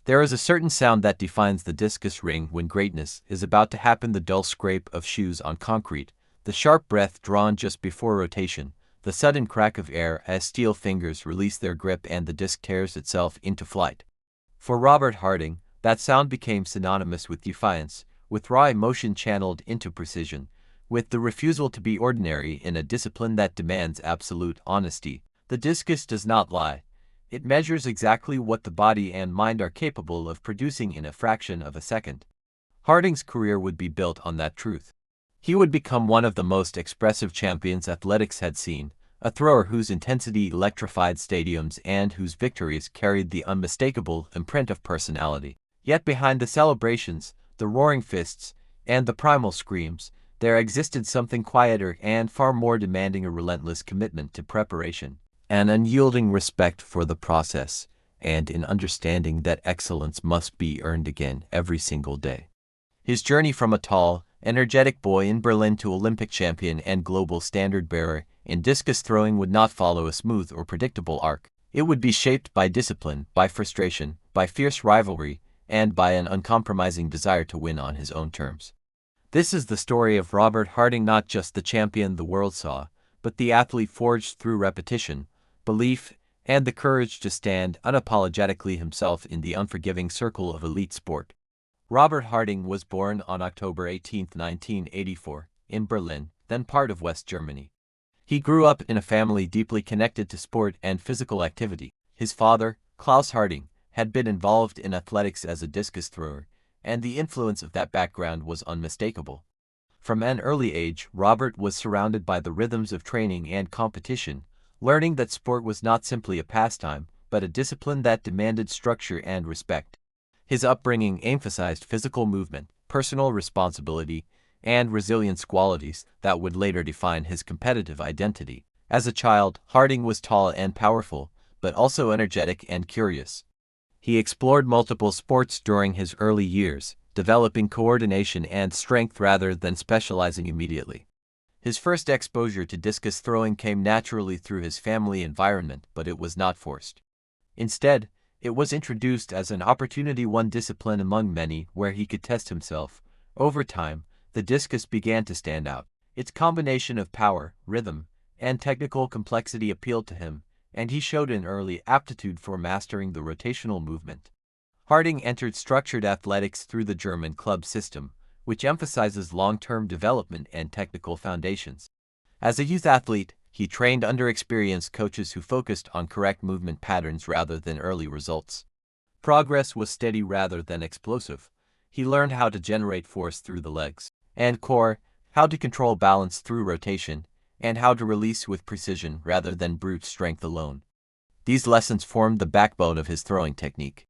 There is a certain sound that defines the discus ring when greatness is about to happen: the dull scrape of shoes on concrete, the sharp breath drawn just before rotation, the sudden crack of air as steel fingers release their grip and the disc tears itself into flight. For Robert Harting, that sound became synonymous with defiance, with raw emotion channeled into precision, with the refusal to be ordinary in a discipline that demands absolute honesty. The discus does not lie. It measures exactly what the body and mind are capable of producing in a fraction of a second. Harting's career would be built on that truth. He would become one of the most expressive champions athletics had seen, a thrower whose intensity electrified stadiums and whose victories carried the unmistakable imprint of personality. Yet behind the celebrations, the roaring fists, and the primal screams, there existed something quieter and far more demanding: a relentless commitment to preparation, an unyielding respect for the process, and an understanding that excellence must be earned again every single day. His journey from a tall, energetic boy in Berlin to Olympic champion and global standard-bearer in discus throwing would not follow a smooth or predictable arc. It would be shaped by discipline, by frustration, by fierce rivalry, and by an uncompromising desire to win on his own terms. This is the story of Robert Harting, not just the champion the world saw, but the athlete forged through repetition, belief, and the courage to stand unapologetically himself in the unforgiving circle of elite sport. Robert Harting was born on October 18, 1984, in Berlin, then part of West Germany. He grew up in a family deeply connected to sport and physical activity. His father, Klaus Harting, had been involved in athletics as a discus thrower, and the influence of that background was unmistakable. From an early age, Robert was surrounded by the rhythms of training and competition, learning that sport was not simply a pastime, but a discipline that demanded structure and respect. His upbringing emphasized physical movement, personal responsibility, and resilience, qualities that would later define his competitive identity. As a child, Harting was tall and powerful, but also energetic and curious. He explored multiple sports during his early years, developing coordination and strength rather than specializing immediately. His first exposure to discus throwing came naturally through his family environment, but it was not forced. Instead, it was introduced as an opportunity, one discipline among many where he could test himself. Over time, the discus began to stand out. Its combination of power, rhythm, and technical complexity appealed to him, and he showed an early aptitude for mastering the rotational movement. Harting entered structured athletics through the German club system, which emphasizes long-term development and technical foundations. As a youth athlete, he trained under experienced coaches who focused on correct movement patterns rather than early results. Progress was steady rather than explosive. He learned how to generate force through the legs and core, how to control balance through rotation, and how to release with precision rather than brute strength alone. These lessons formed the backbone of his throwing technique.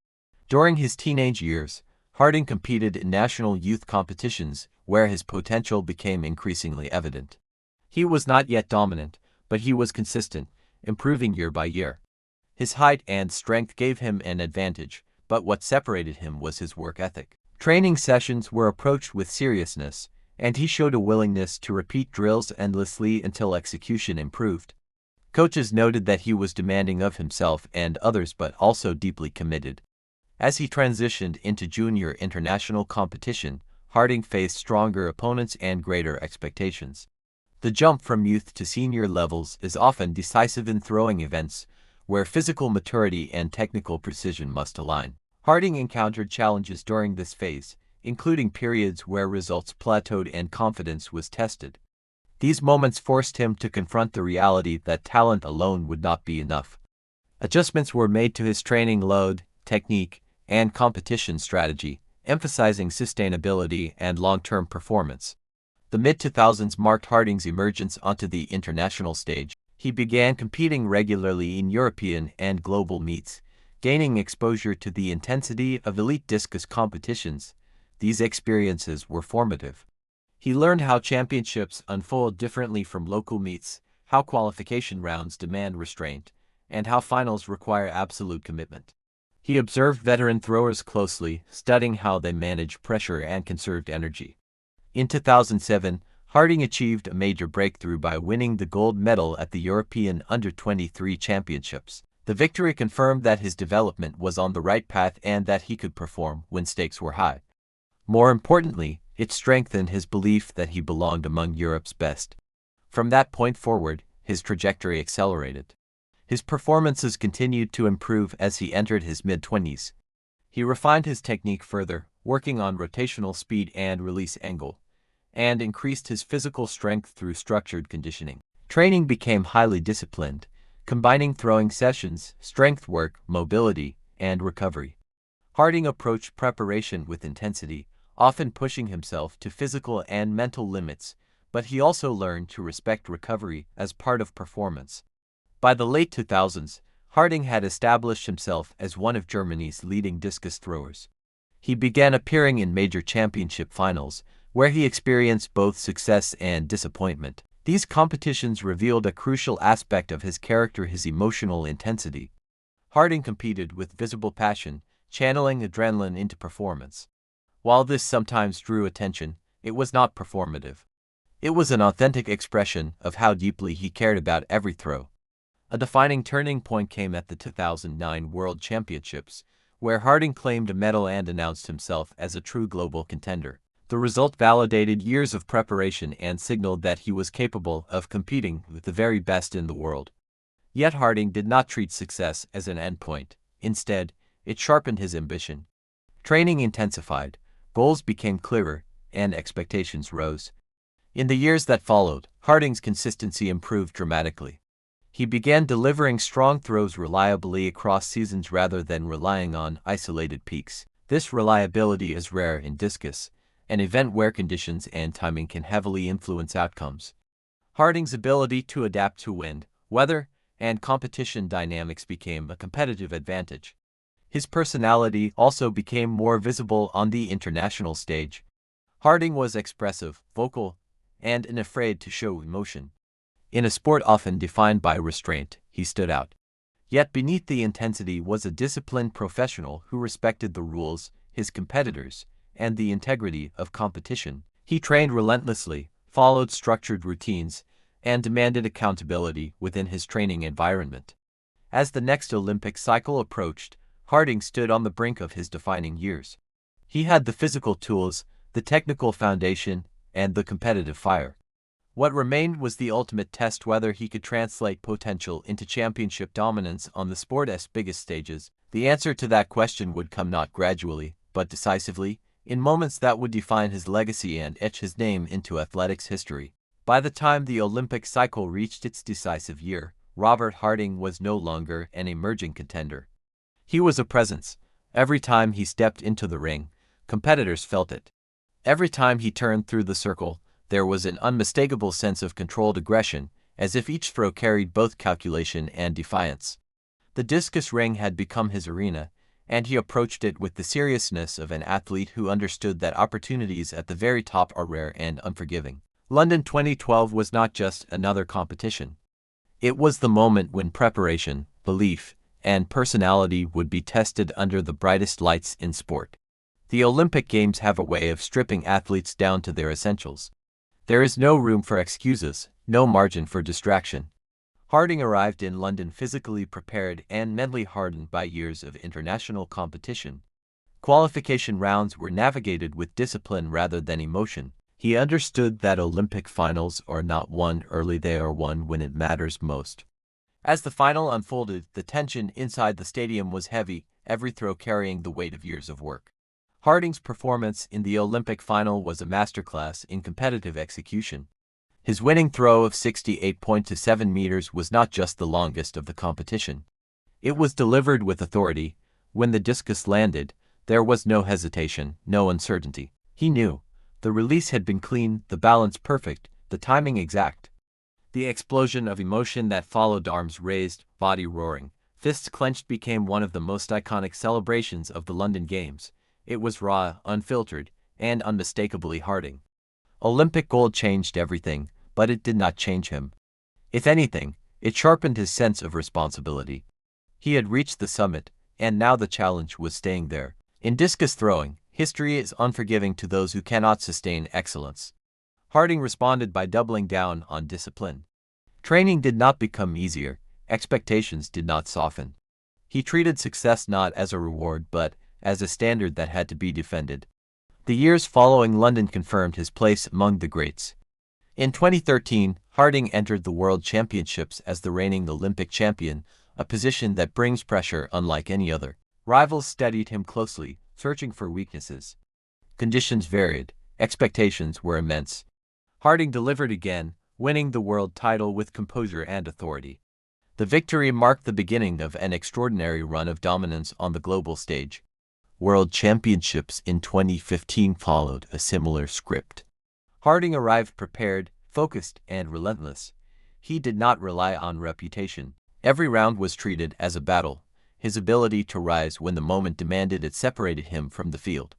During his teenage years, Harting competed in national youth competitions where his potential became increasingly evident. He was not yet dominant, but he was consistent, improving year by year. His height and strength gave him an advantage, but what separated him was his work ethic. Training sessions were approached with seriousness, and he showed a willingness to repeat drills endlessly until execution improved. Coaches noted that he was demanding of himself and others, but also deeply committed. As he transitioned into junior international competition, Harting faced stronger opponents and greater expectations. The jump from youth to senior levels is often decisive in throwing events, where physical maturity and technical precision must align. Harting encountered challenges during this phase, including periods where results plateaued and confidence was tested. These moments forced him to confront the reality that talent alone would not be enough. Adjustments were made to his training load, technique, and competition strategy, emphasizing sustainability and long-term performance. The mid-2000s marked Harting's emergence onto the international stage. He began competing regularly in European and global meets, gaining exposure to the intensity of elite discus competitions. These experiences were formative. He learned how championships unfold differently from local meets, how qualification rounds demand restraint, and how finals require absolute commitment. He observed veteran throwers closely, studying how they managed pressure and conserved energy. In 2007, Harting achieved a major breakthrough by winning the gold medal at the European Under-23 Championships. The victory confirmed that his development was on the right path and that he could perform when stakes were high. More importantly, it strengthened his belief that he belonged among Europe's best. From that point forward, his trajectory accelerated. His performances continued to improve as he entered his mid-20s. He refined his technique further, working on rotational speed and release angle, and increased his physical strength through structured conditioning. Training became highly disciplined, combining throwing sessions, strength work, mobility, and recovery. Harting approached preparation with intensity, often pushing himself to physical and mental limits, but he also learned to respect recovery as part of performance. By the late 2000s, Harting had established himself as one of Germany's leading discus throwers. He began appearing in major championship finals, where he experienced both success and disappointment. These competitions revealed a crucial aspect of his character: his emotional intensity. Harting competed with visible passion, channeling adrenaline into performance. While this sometimes drew attention, it was not performative. It was an authentic expression of how deeply he cared about every throw. A defining turning point came at the 2009 World Championships, where Harting claimed a medal and announced himself as a true global contender. The result validated years of preparation and signaled that he was capable of competing with the very best in the world. Yet Harting did not treat success as an endpoint. Instead, it sharpened his ambition. Training intensified, goals became clearer, and expectations rose. In the years that followed, Harting's consistency improved dramatically. He began delivering strong throws reliably across seasons rather than relying on isolated peaks. This reliability is rare in discus, an event where conditions and timing can heavily influence outcomes. Harting's ability to adapt to wind, weather, and competition dynamics became a competitive advantage. His personality also became more visible on the international stage. Harting was expressive, vocal, and unafraid to show emotion. In a sport often defined by restraint, he stood out. Yet beneath the intensity was a disciplined professional who respected the rules, his competitors, and the integrity of competition. He trained relentlessly, followed structured routines, and demanded accountability within his training environment. As the next Olympic cycle approached, Harting stood on the brink of his defining years. He had the physical tools, the technical foundation, and the competitive fire. What remained was the ultimate test: whether he could translate potential into championship dominance on the sport's biggest stages. The answer to that question would come not gradually, but decisively, in moments that would define his legacy and etch his name into athletics history. By the time the Olympic cycle reached its decisive year, Robert Harting was no longer an emerging contender. He was a presence. Every time he stepped into the ring, competitors felt it. Every time he turned through the circle, there was an unmistakable sense of controlled aggression, as if each throw carried both calculation and defiance. The discus ring had become his arena, and he approached it with the seriousness of an athlete who understood that opportunities at the very top are rare and unforgiving. London 2012 was not just another competition. It was the moment when preparation, belief, and personality would be tested under the brightest lights in sport. The Olympic Games have a way of stripping athletes down to their essentials. There is no room for excuses, no margin for distraction. Harting arrived in London physically prepared and mentally hardened by years of international competition. Qualification rounds were navigated with discipline rather than emotion. He understood that Olympic finals are not won early, they are won when it matters most. As the final unfolded, the tension inside the stadium was heavy, every throw carrying the weight of years of work. Harting's performance in the Olympic final was a masterclass in competitive execution. His winning throw of 68.27 meters was not just the longest of the competition. It was delivered with authority. When the discus landed, there was no hesitation, no uncertainty. He knew. The release had been clean, the balance perfect, the timing exact. The explosion of emotion that followed, arms raised, body roaring, fists clenched, became one of the most iconic celebrations of the London Games. It was raw, unfiltered, and unmistakably Harting. Olympic gold changed everything, but it did not change him. If anything, it sharpened his sense of responsibility. He had reached the summit, and now the challenge was staying there. In discus throwing, history is unforgiving to those who cannot sustain excellence. Harting responded by doubling down on discipline. Training did not become easier. expectations did not soften. He treated success not as a reward but as a standard that had to be defended. The years following London confirmed his place among the greats. In 2013, Harting entered the World Championships as the reigning Olympic champion, a position that brings pressure unlike any other. Rivals studied him closely, searching for weaknesses. Conditions varied, expectations were immense. Harting delivered again, winning the world title with composure and authority. The victory marked the beginning of an extraordinary run of dominance on the global stage. World Championships in 2015 followed a similar script. Harting arrived prepared, focused, and relentless. He did not rely on reputation. Every round was treated as a battle. His ability to rise when the moment demanded it separated him from the field.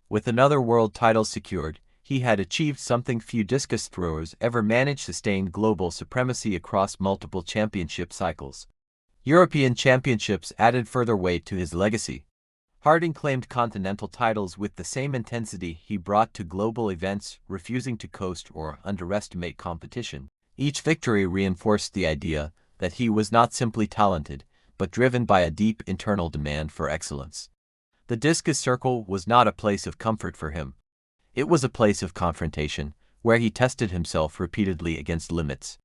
With another world title secured, he had achieved something few discus throwers ever managed: sustained global supremacy across multiple championship cycles. European championships added further weight to his legacy. Harting claimed continental titles with the same intensity he brought to global events, refusing to coast or underestimate competition. Each victory reinforced the idea that he was not simply talented, but driven by a deep internal demand for excellence. The discus circle was not a place of comfort for him. It was a place of confrontation, where he tested himself repeatedly against limits.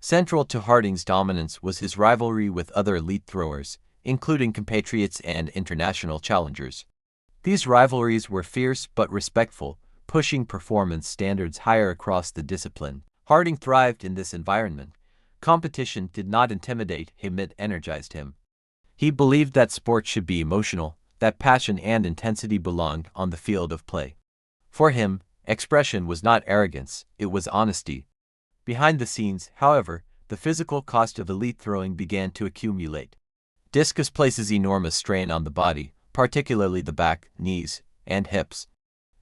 Central to Harting's dominance was his rivalry with other elite throwers, including compatriots and international challengers. These rivalries were fierce but respectful, pushing performance standards higher across the discipline. Harting thrived in this environment. Competition did not intimidate him, it energized him. He believed that sport should be emotional, that passion and intensity belonged on the field of play. For him, expression was not arrogance, it was honesty. Behind the scenes, however, the physical cost of elite throwing began to accumulate. Discus places enormous strain on the body, particularly the back, knees, and hips.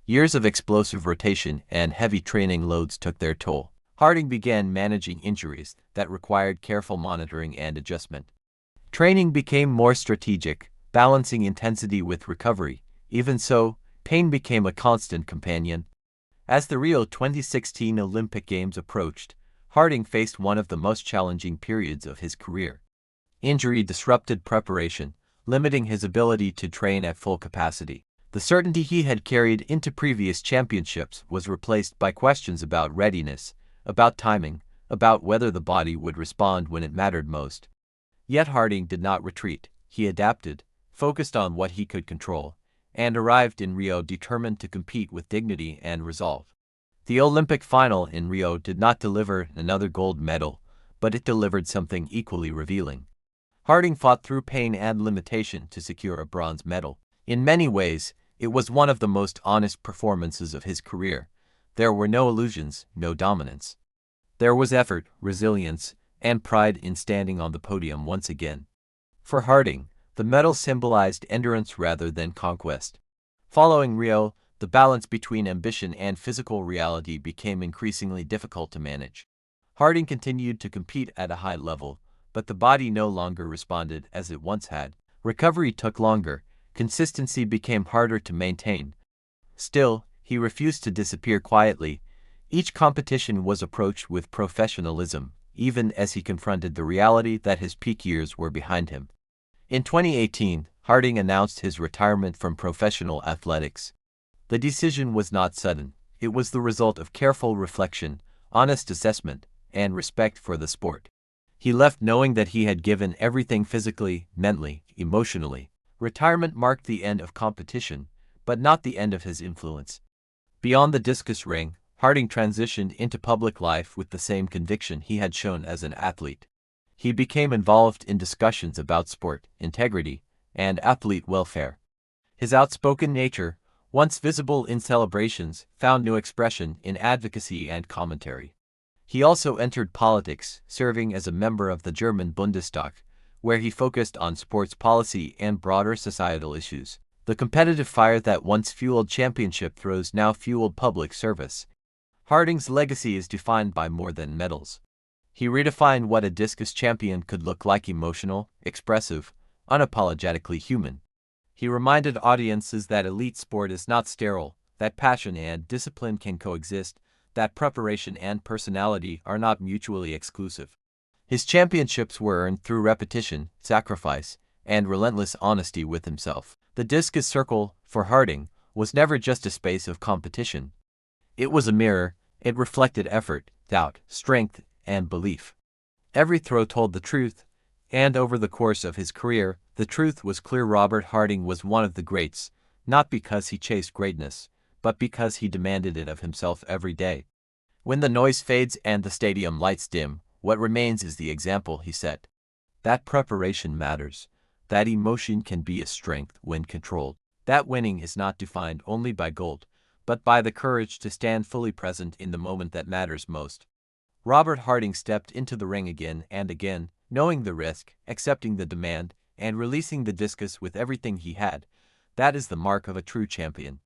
Years of explosive rotation and heavy training loads took their toll. Harting began managing injuries that required careful monitoring and adjustment. Training became more strategic, balancing intensity with recovery. Even so, pain became a constant companion. As the Rio 2016 Olympic Games approached, Harting faced one of the most challenging periods of his career. Injury disrupted preparation, limiting his ability to train at full capacity. The certainty he had carried into previous championships was replaced by questions about readiness, about timing, about whether the body would respond when it mattered most. Yet Harting did not retreat. He adapted, focused on what he could control, and arrived in Rio determined to compete with dignity and resolve. The Olympic final in Rio did not deliver another gold medal, but it delivered something equally revealing. Harting fought through pain and limitation to secure a bronze medal. In many ways, it was one of the most honest performances of his career. There were no illusions, no dominance. There was effort, resilience, and pride in standing on the podium once again. For Harting, the medal symbolized endurance rather than conquest. Following Rio, the balance between ambition and physical reality became increasingly difficult to manage. Harting continued to compete at a high level, but the body no longer responded as it once had. Recovery took longer, consistency became harder to maintain. Still, he refused to disappear quietly. Each competition was approached with professionalism, even as he confronted the reality that his peak years were behind him. In 2018, Harting announced his retirement from professional athletics. The decision was not sudden. It was the result of careful reflection, honest assessment, and respect for the sport. He left knowing that he had given everything physically, mentally, emotionally. Retirement marked the end of competition, but not the end of his influence. Beyond the discus ring, Harting transitioned into public life with the same conviction he had shown as an athlete. He became involved in discussions about sport, integrity, and athlete welfare. His outspoken nature, once visible in celebrations, found new expression in advocacy and commentary. He also entered politics, serving as a member of the German Bundestag, where he focused on sports policy and broader societal issues. The competitive fire that once fueled championship throws now fueled public service. Harting's legacy is defined by more than medals. He redefined what a discus champion could look like: emotional, expressive, unapologetically human. He reminded audiences that elite sport is not sterile, that passion and discipline can coexist, that preparation and personality are not mutually exclusive. His championships were earned through repetition, sacrifice, and relentless honesty with himself. The Discus Circle, for Harting, was never just a space of competition. It was a mirror. It reflected effort, doubt, strength, and belief. Every throw told the truth, and over the course of his career, the truth was clear. Robert Harting was one of the greats, not because he chased greatness, but because he demanded it of himself every day. When the noise fades and the stadium lights dim, what remains is the example he set. That preparation matters. That emotion can be a strength when controlled. That winning is not defined only by gold, but by the courage to stand fully present in the moment that matters most. Robert Harting stepped into the ring again and again, knowing the risk, accepting the demand, and releasing the discus with everything he had. That is the mark of a true champion.